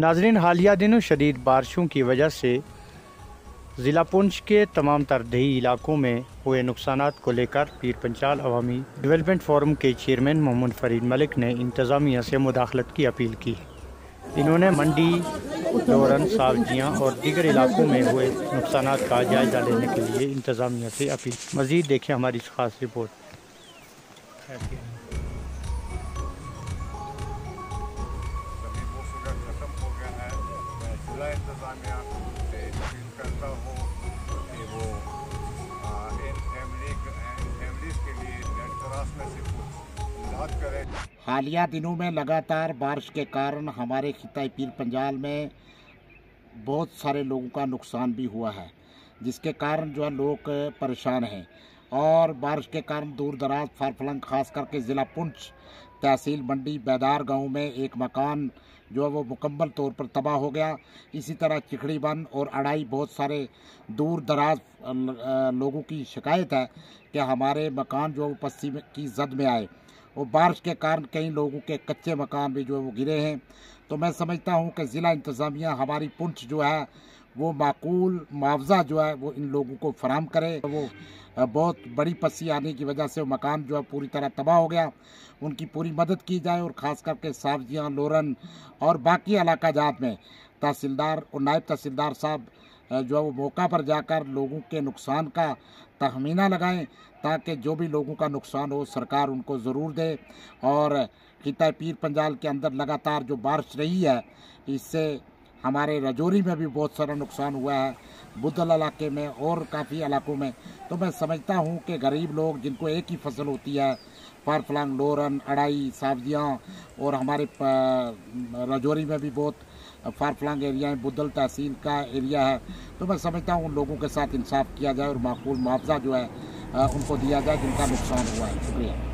नाजरीन, हालिया दिनों शदीद बारिशों की वजह से ज़िला पुंछ के तमाम तरदेही इलाकों में हुए नुकसानात को लेकर पीर पंचाल अवामी डेवलपमेंट फोरम के चेयरमैन मोहम्मद फरीद मलिक ने इंतज़ामिया से मुदाखलत की अपील की। इन्होंने मंडी, लोरन, सावजियाँ और दीगर इलाकों में हुए नुकसानात का जायज़ा लेने के लिए इंतज़ामिया से अपील। मज़ीद देखें हमारी ख़ास रिपोर्ट। इंतज़ामिया से अपील करता हूँ कि वो इन फैमिलीज़ के लिए रेड क्रॉस में से कुछ मदद करें। हालिया दिनों में लगातार बारिश के कारण हमारे खिताई पीर पंजाल में बहुत सारे लोगों का नुकसान भी हुआ है, जिसके कारण जो है लोग परेशान हैं। और बारिश के कारण दूर दराज फारफलंग खास करके ज़िला पुंछ तहसील मंडी बैदार गांव में एक मकान जो है वो मुकम्मल तौर पर तबाह हो गया। इसी तरह चिखड़ी बन और अड़ाई बहुत सारे दूर दराज लोगों की शिकायत है कि हमारे मकान जो है वो पस्सी की जद में आए और बारिश के कारण कई लोगों के कच्चे मकान भी जो है वो गिरे हैं। तो मैं समझता हूँ कि ज़िला इंतज़ामिया हमारी पुंछ जो है वो माकूल मुआवजा जो है वो इन लोगों को फराहम करे। वो बहुत बड़ी पस्सी आने की वजह से वो मकान जो है पूरी तरह तबाह हो गया, उनकी पूरी मदद की जाए। और ख़ास करके सावजियाँ, लोरन और बाकी इलाका जात में तहसीलदार और नायब तहसीलदार साहब जो है वो मौका पर जाकर लोगों के नुकसान का तखमीना लगाएं, ताकि जो भी लोगों का नुकसान हो सरकार उनको ज़रूर दे। और खिताई पीर पंजाल के अंदर लगातार जो बारिश रही है, इससे हमारे रजौरी में भी बहुत सारा नुकसान हुआ है, बुद्धल इलाके में और काफ़ी इलाकों में। तो मैं समझता हूँ कि गरीब लोग जिनको एक ही फसल होती है, फारफलंग, लोरन, अड़ाई, सावजियाँ और हमारे रजौरी में भी बहुत फारफलंग एरिया है, बुद्धल तहसील का एरिया है। तो मैं समझता हूँ उन लोगों के साथ इंसाफ किया जाए और माकूल मुआवजा जो है उनको दिया जाए जिनका नुकसान हुआ है। शुक्रिया।